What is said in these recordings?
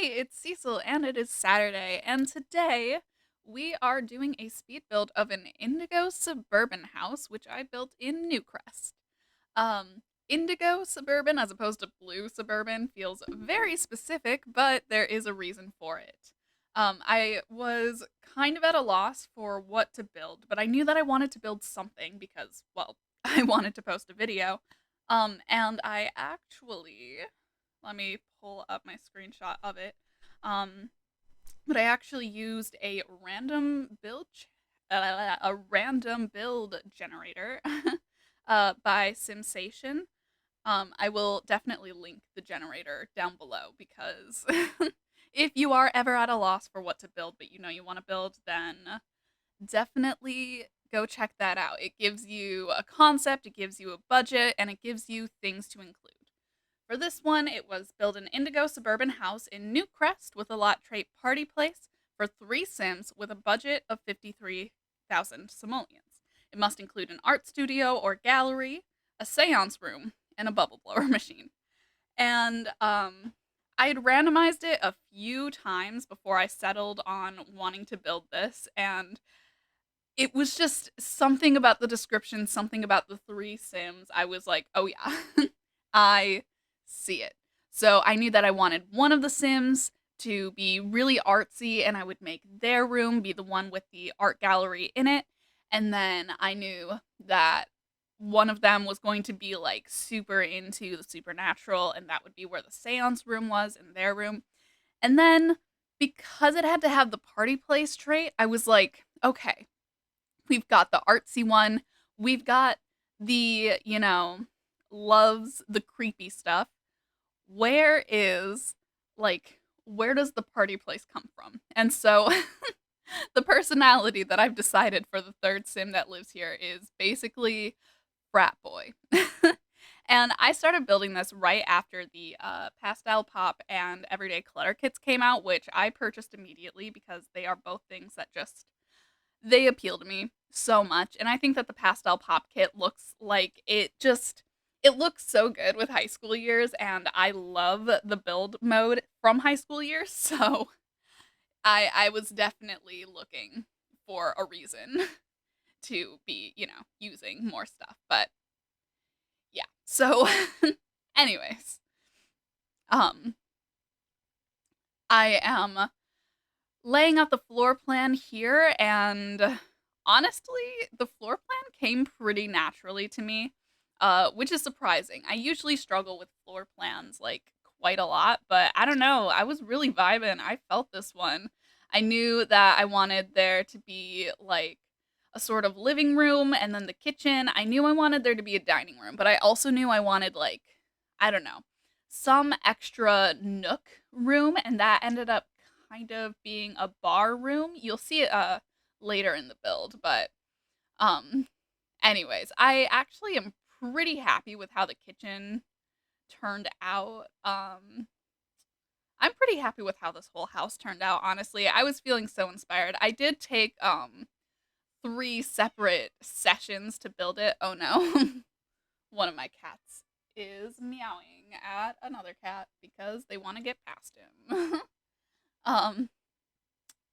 Hey, it's Cecil, and it is Saturday, and today we are doing a speed build of an Indigo Suburban house, which I built in Newcrest. Indigo Suburban, as opposed to Blue Suburban, feels very specific, but there is a reason for it. I was kind of at a loss for what to build, but I knew that I wanted to build something because, well, I wanted to post a video. And I actually let me pull up my screenshot of it. Um, but I actually used a random build generator by Sensation. I will definitely link the generator down below because if you are ever at a loss for what to build, but you know you want to build, then definitely go check that out. It gives you a concept, it gives you a budget, and it gives you things to include. For this one, it was build an Indigo suburban house in Newcrest with a lot trait party place for 3 Sims with a budget of 53,000 simoleons. It must include an art studio or gallery, a seance room, and a bubble blower machine. And I had randomized it a few times before I settled on wanting to build this, and it was just something about the description, something about the 3 Sims. I was like, oh yeah, I see it. So I knew that I wanted one of the Sims to be really artsy, and I would make their room be the one with the art gallery in it. And then I knew that one of them was going to be like super into the supernatural, and that would be where the seance room was in their room. And then because it had to have the party place trait, I was like, okay, we've got the artsy one. We've got the, loves the creepy stuff. Where is, where does the party place come from? And so the personality that I've decided for the third sim that lives here is basically frat boy. And I started building this right after the Pastel Pop and Everyday Clutter kits came out, which I purchased immediately because they are both things that just they appeal to me so much. And I think that the Pastel Pop kit looks like it looks so good with high school years, and I love the build mode from high school years. So I was definitely looking for a reason to be, using more stuff. But yeah. So anyways, um I am laying out the floor plan here, and honestly, the floor plan came pretty naturally to me, which is surprising. I usually struggle with floor plans like quite a lot, but I don't know. I was really vibing. I felt this one. I knew that I wanted there to be like a sort of living room and then the kitchen. I knew I wanted there to be a dining room, but I also knew I wanted like, I don't know, some extra nook room, and that ended up kind of being a bar room. You'll see it later in the build, but um anyways, I actually am pretty happy with how the kitchen turned out. I'm pretty happy with how this whole house turned out, honestly. I was feeling so inspired. I did take 3 separate sessions to build it. Oh no. One of my cats is meowing at another cat because they want to get past him. um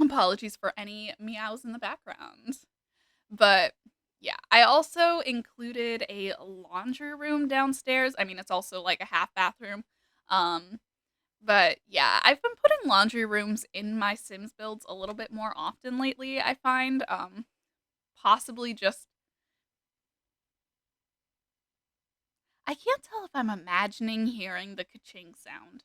Apologies for any meows in the background. But yeah, I also included a laundry room downstairs. I mean, it's also like a half bathroom. Um, but yeah, I've been putting laundry rooms in my Sims builds a little bit more often lately, I find. Possibly just I can't tell if I'm imagining hearing the ka-ching sound.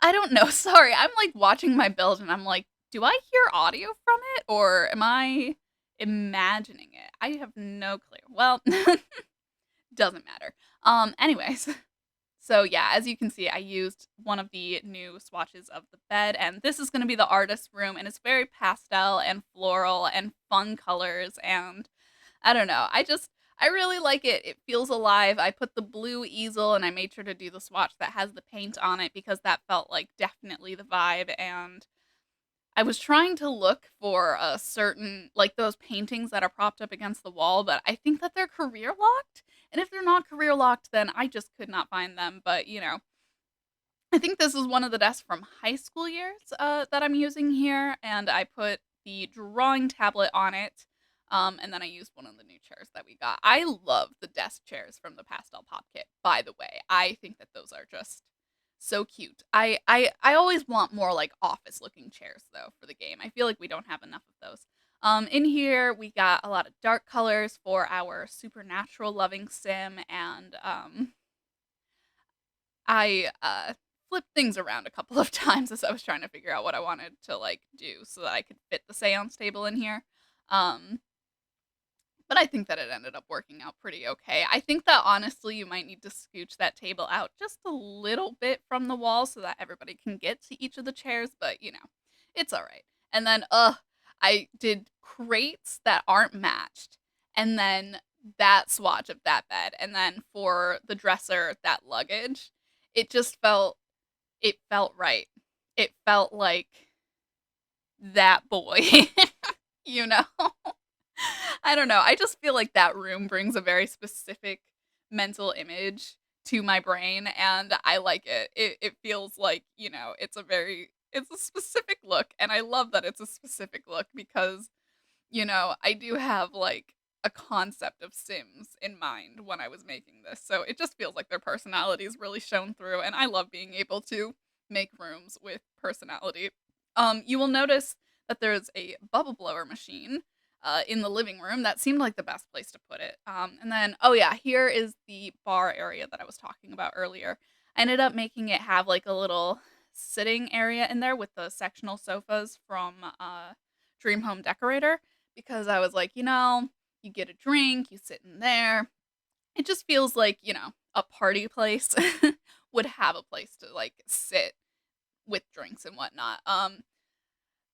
I don't know. Sorry. I'm like watching my build and I'm like, do I hear audio from it or am I imagining it? I have no clue. Well, doesn't matter. Anyways. So yeah, as you can see, I used one of the new swatches of the bed, and this is going to be the artist room, and it's very pastel and floral and fun colors, and I don't know. I really like it. It feels alive. I put the blue easel and I made sure to do the swatch that has the paint on it because that felt like definitely the vibe. And I was trying to look for a certain, like those paintings that are propped up against the wall, but I think that they're career locked. And if they're not career locked, then I just could not find them. But, I think this is one of the desks from high school years that I'm using here, and I put the drawing tablet on it, and then I used one of the new chairs that we got. I love the desk chairs from the Pastel Pop Kit, by the way. I think that those are just so cute. I always want more like office looking chairs though for the game. I feel like we don't have enough of those. In here we got a lot of dark colors for our supernatural loving sim, and I flipped things around a couple of times as I was trying to figure out what I wanted to like do so that I could fit the seance table in here. Um, but I think that it ended up working out pretty okay. I think that honestly, you might need to scooch that table out just a little bit from the wall so that everybody can get to each of the chairs, but it's all right. And then, I did crates that aren't matched, and then that swatch of that bed, and then for the dresser, that luggage. It just felt right. It felt like that boy, you know? I don't know. I just feel like that room brings a very specific mental image to my brain, and I like it. It feels like, it's a specific look, and I love that it's a specific look because, I do have like a concept of Sims in mind when I was making this. So it just feels like their personalities really shone through, and I love being able to make rooms with personality. You will notice that there's a bubble blower machine in the living room. That seemed like the best place to put it. And then, oh yeah, here is the bar area that I was talking about earlier. I ended up making it have like a little sitting area in there with the sectional sofas from Dream Home Decorator because I was like, you get a drink, you sit in there. It just feels like, a party place would have a place to like sit with drinks and whatnot.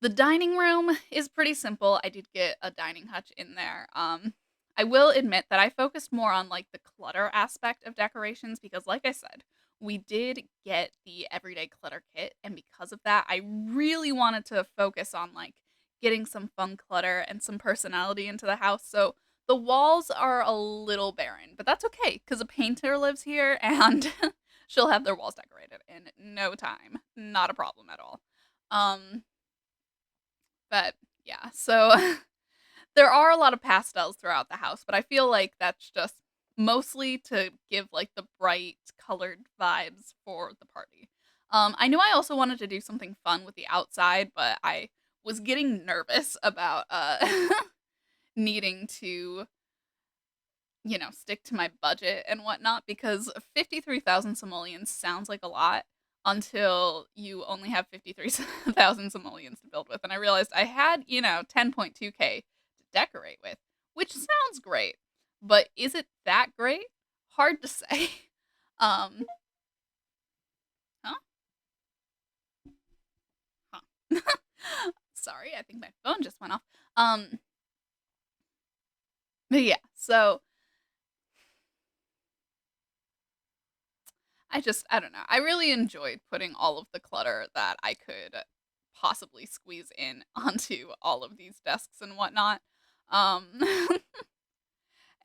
The dining room is pretty simple. I did get a dining hutch in there. I will admit that I focused more on like the clutter aspect of decorations because, like I said, we did get the everyday clutter kit, and because of that, I really wanted to focus on like getting some fun clutter and some personality into the house. So the walls are a little barren, but that's okay because a painter lives here and she'll have their walls decorated in no time. Not a problem at all. Um, but yeah, so there are a lot of pastels throughout the house, but I feel like that's just mostly to give like the bright colored vibes for the party. I knew I also wanted to do something fun with the outside, but I was getting nervous about needing to stick to my budget and whatnot because 53,000 simoleons sounds like a lot until you only have 53,000 simoleons to build with. And I realized I had, 10.2K to decorate with, which sounds great, but is it that great? Hard to say. Um, huh? Huh. Sorry, I think my phone just went off. But yeah, so I don't know. I really enjoyed putting all of the clutter that I could possibly squeeze in onto all of these desks and whatnot. Um,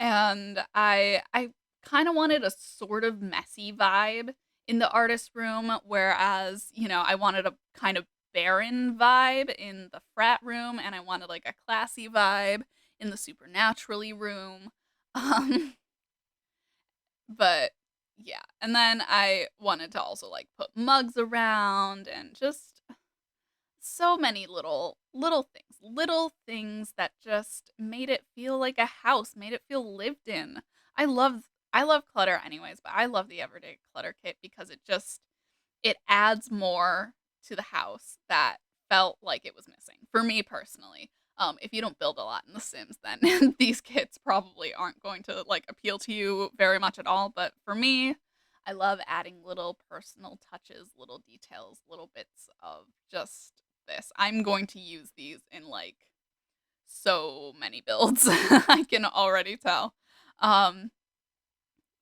and I kind of wanted a sort of messy vibe in the artist room, whereas, I wanted a kind of barren vibe in the frat room, and I wanted like a classy vibe in the supernaturally room. Um, but yeah, and then I wanted to also like put mugs around and just so many little things that just made it feel like a house, made it feel lived in. I love clutter anyways, but I love the everyday clutter kit because it adds more to the house that felt like it was missing. For me personally, if you don't build a lot in The Sims, then these kits probably aren't going to like appeal to you very much at all. But for me, I love adding little personal touches, little details, little bits of just this. I'm going to use these in like so many builds. I can already tell. Um,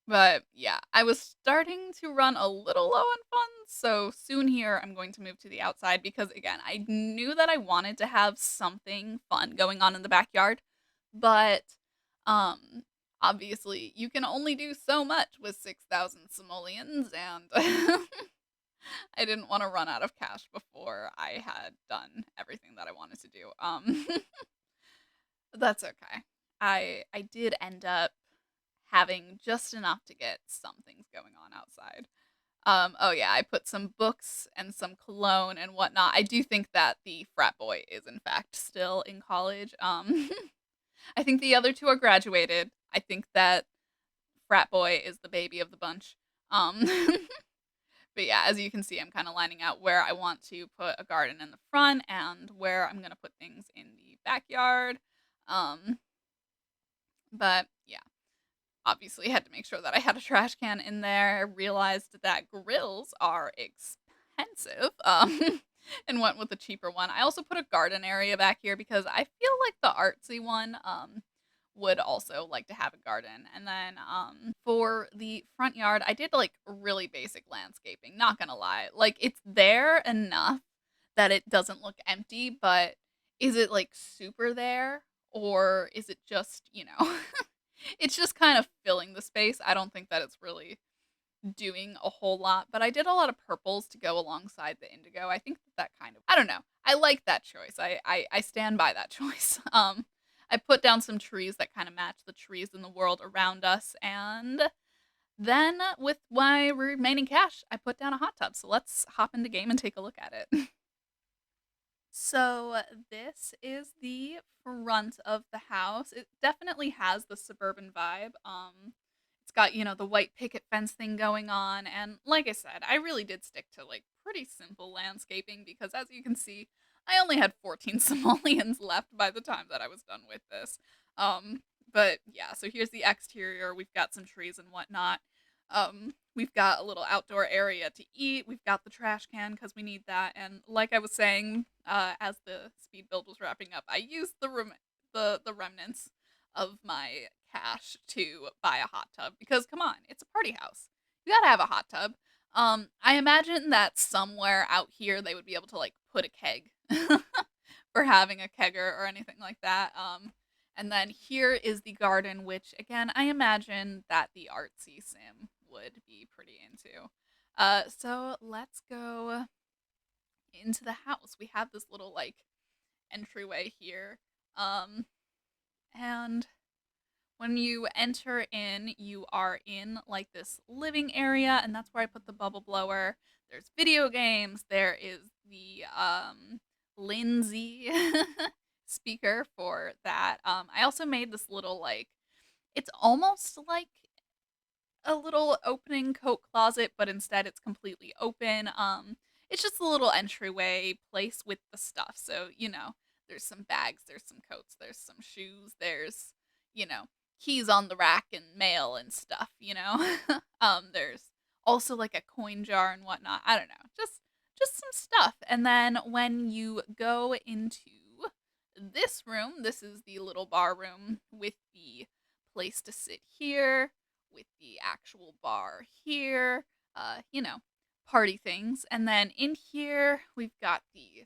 but yeah, I was starting to run a little low on funds, so soon here I'm going to move to the outside because again, I knew that I wanted to have something fun going on in the backyard, but um obviously, you can only do so much with 6,000 simoleons, and I didn't want to run out of cash before I had done everything that I wanted to do. That's okay. I did end up having just enough to get some things going on outside. Oh yeah, I put some books and some cologne and whatnot. I do think that the frat boy is in fact still in college. I think the other two are graduated. I think that frat boy is the baby of the bunch. Um, but yeah, as you can see, I'm kind of lining out where I want to put a garden in the front and where I'm gonna put things in the backyard. Um, but yeah, obviously had to make sure that I had a trash can in there. I realized that grills are expensive. And went with a cheaper one. I also put a garden area back here because I feel like the artsy one would also like to have a garden. And then for the front yard, I did like really basic landscaping, not gonna lie. Like it's there enough that it doesn't look empty, but is it like super there or is it just, it's just kind of filling the space. I don't think that it's really doing a whole lot, but I did a lot of purples to go alongside the indigo. I think that kind of I don't know. I like that choice. I stand by that choice. I put down some trees that kind of match the trees in the world around us, and then with my remaining cash, I put down a hot tub. So let's hop into game and take a look at it. So this is the front of the house. It definitely has the suburban vibe. It's got, the white picket fence thing going on, and like I said, I really did stick to like pretty simple landscaping because as you can see, I only had 14 simoleons left by the time that I was done with this. But yeah, so here's the exterior. We've got some trees and whatnot. We've got a little outdoor area to eat. We've got the trash can because we need that. And like I was saying, as the speed build was wrapping up, I used the remnants of my cash to buy a hot tub because come on, it's a party house. You gotta have a hot tub. I imagine that somewhere out here they would be able to like put a keg for having a kegger or anything like that. And then here is the garden, which again, I imagine that the artsy sim would be pretty into. So let's go into the house. We have this little like entryway here. And when you enter in, you are in like this living area, and that's where I put the bubble blower. There's video games. There is the Lindsay speaker for that. I also made this little like it's almost like a little opening coat closet, but instead it's completely open. It's just a little entryway place with the stuff. So, there's some bags, there's some coats, there's some shoes, there's, you know, keys on the rack and mail and stuff. There's also like a coin jar and whatnot. I don't know. Just some stuff. And then when you go into this room, this is the little bar room with the place to sit here with the actual bar here, party things. And then in here, we've got the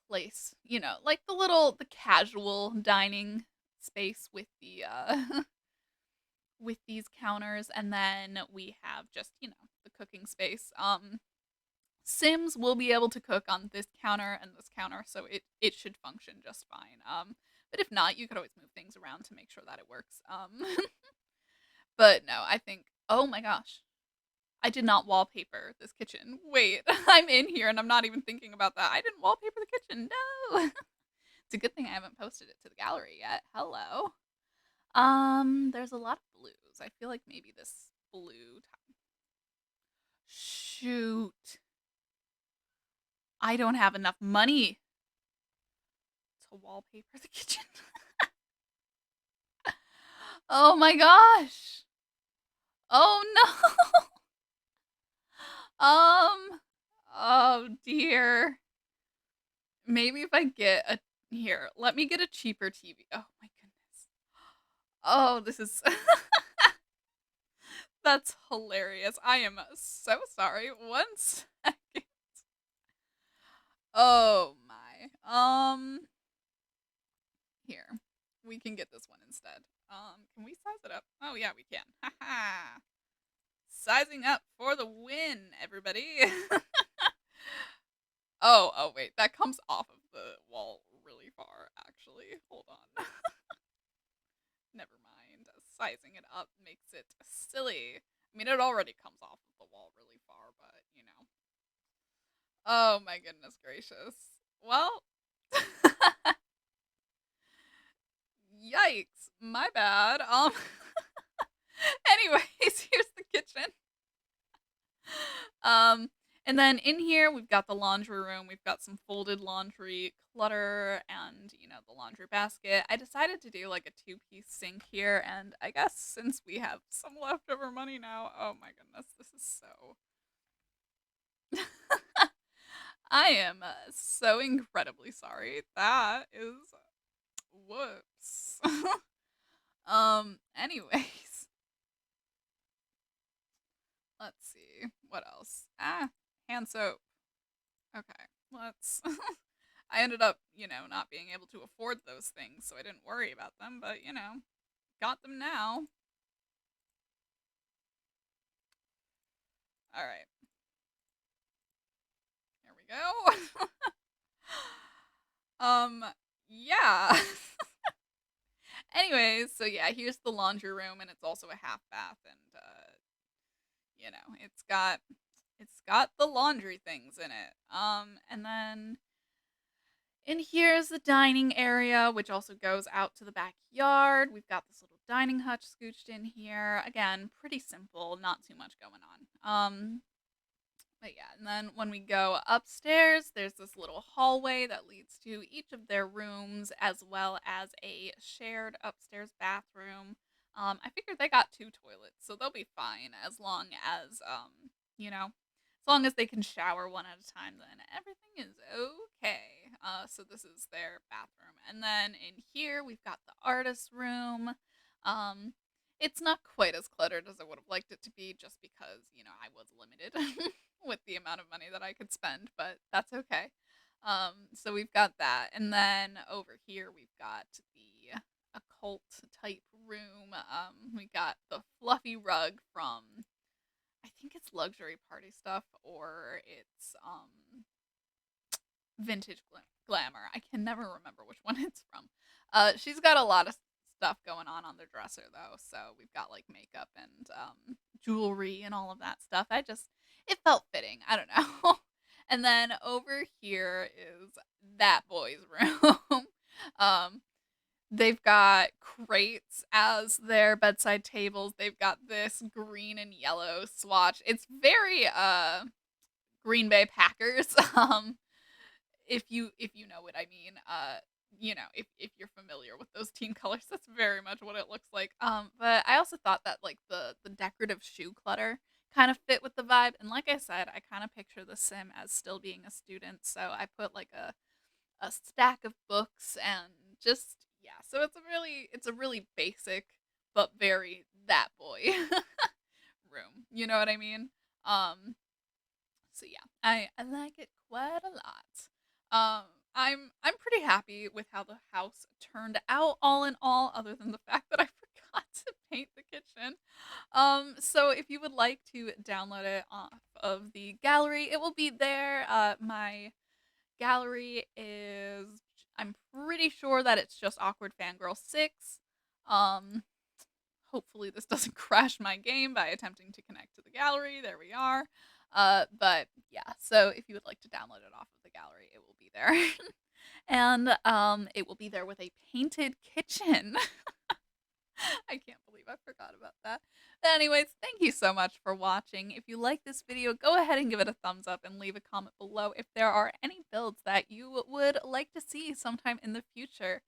place, like the casual dining space with the, with these counters. And then we have just, the cooking space. Sims will be able to cook on this counter and this counter, so it should function just fine. But if not, you could always move things around to make sure that it works. But no, I think, oh my gosh, I did not wallpaper this kitchen. Wait, I'm in here and I'm not even thinking about that. I didn't wallpaper the kitchen. No. It's a good thing I haven't posted it to the gallery yet. Hello. There's a lot of blues. I feel like maybe this blue time. Shoot. I don't have enough money to wallpaper the kitchen. Oh my gosh. Oh no. Oh dear. Maybe if I get a here, let me get a cheaper TV. Oh my goodness. Oh, this is that's hilarious. I am so sorry. One second. Oh my. Here. We can get this one instead. Can we size it up? Oh yeah, we can. Haha. Sizing up for the win, everybody. Oh, wait, that comes off of the wall really far, actually. Hold on. Never mind. Sizing it up makes it silly. I mean, it already comes off of the wall really far, but, you know. Oh my goodness gracious. Well, yikes. My bad. Anyways, here's the kitchen. Um, and then in here we've got the laundry room. We've got some folded laundry clutter and, you know, the laundry basket. I decided to do like a two-piece sink here, and I guess since we have some leftover money now, oh my goodness, this is so I am so incredibly sorry. That is whoops. Anyways, let's see. What else? Hand soap. Okay, let's. I ended up, you know, not being able to afford those things, so I didn't worry about them, but, you know, got them now. Alright, here we go. um, yeah. Anyways, so yeah, here's the laundry room, and it's also a half bath, and, you know, it's got the laundry things in it. And then in here is the dining area, which also goes out to the backyard. We've got this little dining hutch scooched in here. Again, pretty simple, not too much going on. But yeah, and then when we go upstairs, there's this little hallway that leads to each of their rooms, as well as a shared upstairs bathroom. I figured they got two toilets, so they'll be fine as long as, you know, as long as they can shower one at a time, then everything is okay. So this is their bathroom. And then in here, we've got the artist room. Um, it's not quite as cluttered as I would have liked it to be just because, you know, I was limited with the amount of money that I could spend, but that's okay. So we've got that. And then over here, we've got the occult type room. We got the fluffy rug from I think it's luxury party stuff or it's vintage glamour. I can never remember which one it's from. She's got a lot of stuff going on their dresser though, so we've got like makeup and jewelry and all of that stuff. It felt fitting. I don't know. And then over here is that boy's room. um, They've got crates as their bedside tables. They've got this green and yellow swatch. It's very Green Bay Packers. If you know what I mean. You know, if you're familiar with those team colors, that's very much what it looks like. But I also thought that like the decorative shoe clutter kind of fit with the vibe. And like I said, I kind of picture the sim as still being a student, so I put like a stack of books and just yeah. So it's a really basic but very that boy room. You know what I mean? Um so yeah, I like it quite a lot. Um, I'm pretty happy with how the house turned out, all in all, other than the fact that I forgot to paint the kitchen. So if you would like to download it off of the gallery, it will be there. My gallery is I'm pretty sure that it's just Awkward Fangirl 6. Um, Hopefully this doesn't crash my game by attempting to connect to the gallery. There we are. But yeah, so if you would like to download it off of the gallery, it will be there. And it will be there with a painted kitchen. I can't believe I forgot about that. But anyways, thank you so much for watching. If you like this video, go ahead and give it a thumbs up and leave a comment below if there are any builds that you would like to see sometime in the future.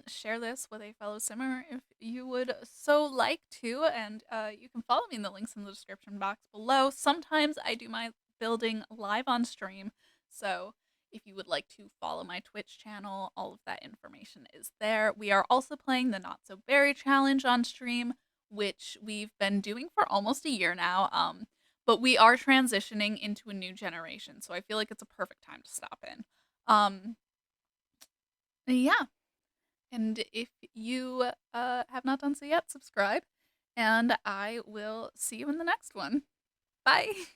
Share this with a fellow simmer if you would so like to, and you can follow me in the links in the description box below. Sometimes I do my building live on stream, so if you would like to follow my Twitch channel, all of that information is there. We are also playing the Not So Berry Challenge on stream, which we've been doing for almost a year now. But we are transitioning into a new generation, so I feel like it's a perfect time to stop in. Yeah. And if you have not done so yet, subscribe, and I will see you in the next one. Bye.